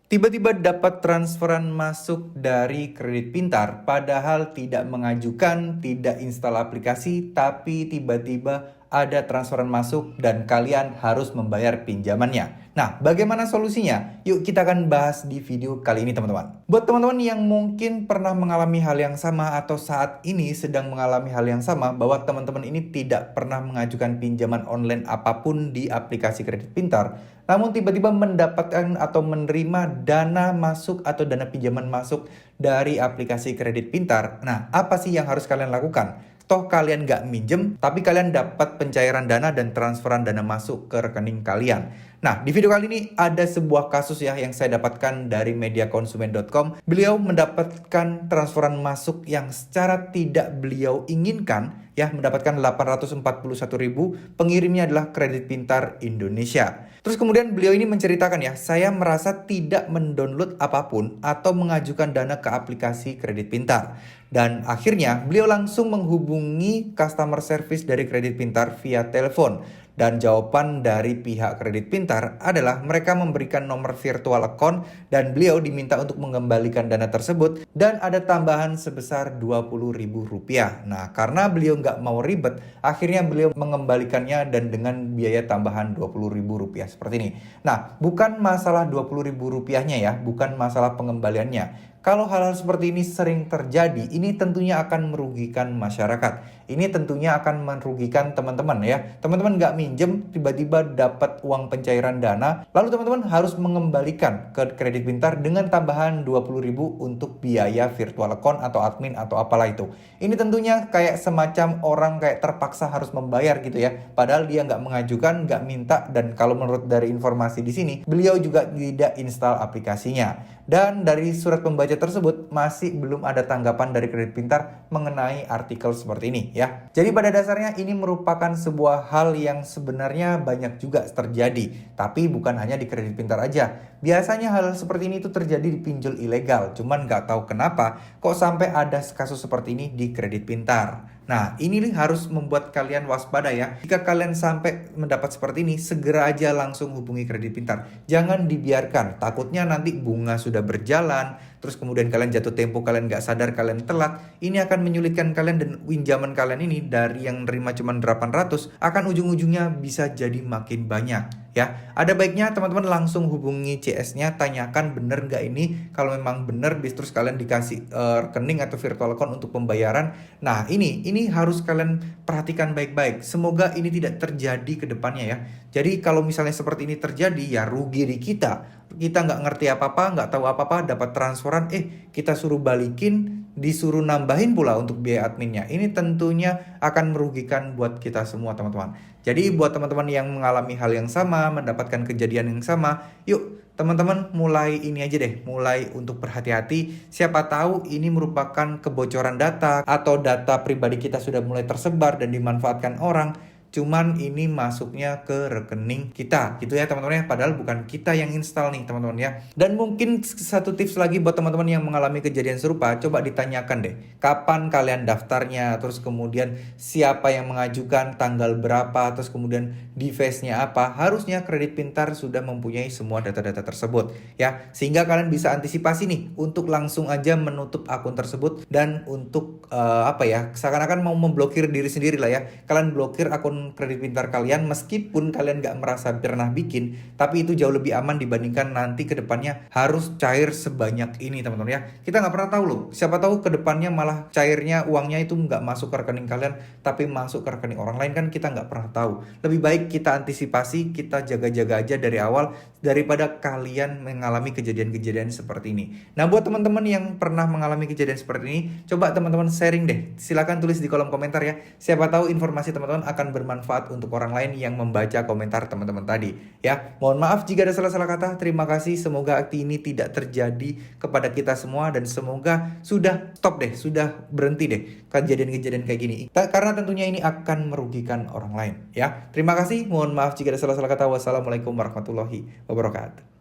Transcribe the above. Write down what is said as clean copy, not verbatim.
Tiba-tiba dapat transferan masuk dari kredit pintar, padahal tidak mengajukan, tidak install aplikasi, tapi tiba-tiba ada transferan masuk dan kalian harus membayar pinjamannya. Nah, bagaimana solusinya? Yuk kita akan bahas di video kali ini teman-teman. Buat teman-teman yang mungkin pernah mengalami hal yang sama atau saat ini sedang mengalami hal yang sama, bahwa teman-teman ini tidak pernah mengajukan pinjaman online apapun di aplikasi kredit pintar, namun tiba-tiba mendapatkan atau menerima dana masuk atau dana pinjaman masuk dari aplikasi kredit pintar. Nah, apa sih yang harus kalian lakukan? Toh kalian nggak minjem, tapi kalian dapat pencairan dana dan transferan dana masuk ke rekening kalian. Nah, di video kali ini ada sebuah kasus ya yang saya dapatkan dari mediakonsumen.com. Beliau mendapatkan transferan masuk yang secara tidak beliau inginkan, ya, mendapatkan 841.000, pengirimnya adalah Kredit Pintar Indonesia. Terus kemudian beliau ini menceritakan ya, saya merasa tidak mendownload apapun atau mengajukan dana ke aplikasi Kredit Pintar. Dan akhirnya beliau langsung menghubungi customer service dari Kredit Pintar via telepon. Dan jawaban dari pihak Kredit Pintar adalah mereka memberikan nomor virtual account dan beliau diminta untuk mengembalikan dana tersebut dan ada tambahan sebesar Rp20.000. Nah, karena beliau nggak mau ribet, akhirnya beliau mengembalikannya dan dengan biaya tambahan Rp20.000 seperti ini. Nah, bukan masalah Rp20.000-nya ya, bukan masalah pengembaliannya. Kalau hal-hal seperti ini sering terjadi, ini tentunya akan merugikan masyarakat. Ini tentunya akan merugikan teman-teman ya. Teman-teman nggak minjem, tiba-tiba dapat uang pencairan dana, lalu teman-teman harus mengembalikan ke Kredit Pintar dengan tambahan Rp20.000 untuk biaya virtual account atau admin atau apalah itu. Ini tentunya kayak semacam orang kayak terpaksa harus membayar gitu ya. Padahal dia nggak mengajukan, nggak minta, dan kalau menurut dari informasi di sini, beliau juga tidak install aplikasinya. Dan dari surat pembaca tersebut masih belum ada tanggapan dari Kredit Pintar mengenai artikel seperti ini ya. Jadi pada dasarnya ini merupakan sebuah hal yang sebenarnya banyak juga terjadi. Tapi bukan hanya di Kredit Pintar aja. Biasanya hal seperti ini tuh terjadi di pinjol ilegal. Cuman nggak tahu kenapa kok sampai ada kasus seperti ini di Kredit Pintar. Nah, ini nih harus membuat kalian waspada ya. Jika kalian sampai mendapat seperti ini, segera aja langsung hubungi Kredit Pintar. Jangan dibiarkan, takutnya nanti bunga sudah berjalan, terus kemudian kalian jatuh tempo, kalian nggak sadar, kalian telat. Ini akan menyulitkan kalian dan pinjaman kalian ini dari yang nerima cuma 800, akan ujung-ujungnya bisa jadi makin banyak. Ya, ada baiknya teman-teman langsung hubungi CS-nya, tanyakan bener nggak ini. Kalau memang bener, terus kalian dikasih rekening atau virtual account untuk pembayaran. Nah, ini harus kalian perhatikan baik-baik. Semoga ini tidak terjadi ke depannya ya. Jadi kalau misalnya seperti ini terjadi, ya rugi di kita. Kita nggak ngerti apa-apa, nggak tahu apa-apa, dapat transferan, kita suruh balikin, disuruh nambahin pula untuk biaya adminnya. Ini tentunya akan merugikan buat kita semua teman-teman. Jadi buat teman-teman yang mengalami hal yang sama, mendapatkan kejadian yang sama, yuk teman-teman mulai ini aja deh, mulai untuk berhati-hati. Siapa tahu ini merupakan kebocoran data atau data pribadi kita sudah mulai tersebar dan dimanfaatkan orang. Cuman ini masuknya ke rekening kita gitu ya teman-teman ya. Padahal bukan kita yang install nih teman-teman ya. Dan mungkin satu tips lagi buat teman-teman yang mengalami kejadian serupa, coba ditanyakan deh, kapan kalian daftarnya, terus kemudian siapa yang mengajukan, tanggal berapa, terus kemudian device-nya apa. Harusnya Kredit Pintar sudah mempunyai semua data-data tersebut ya, sehingga kalian bisa antisipasi nih untuk langsung aja menutup akun tersebut dan untuk seakan-akan mau memblokir diri sendiri lah ya. Kalian blokir akun Kredit Pintar kalian meskipun kalian nggak merasa pernah bikin, tapi itu jauh lebih aman dibandingkan nanti ke depannya harus cair sebanyak ini teman-teman ya. Kita nggak pernah tahu loh, siapa tahu ke depannya malah cairnya uangnya itu nggak masuk ke rekening kalian tapi masuk ke rekening orang lain, kan kita nggak pernah tahu. Lebih baik kita antisipasi, kita jaga-jaga aja dari awal daripada kalian mengalami kejadian-kejadian seperti ini. Nah, buat teman-teman yang pernah mengalami kejadian seperti ini, coba teman-teman sharing deh. Silakan tulis di kolom komentar ya. Siapa tahu informasi teman-teman akan bermanfaat untuk orang lain yang membaca komentar teman-teman tadi ya. Mohon maaf jika ada salah-salah kata. Terima kasih, semoga aksi ini tidak terjadi kepada kita semua dan semoga sudah stop deh, sudah berhenti deh kejadian-kejadian kayak gini. Karena tentunya ini akan merugikan orang lain ya. Terima kasih, mohon maaf jika ada salah-salah kata. Wassalamualaikum warahmatullahi wabarakatuh.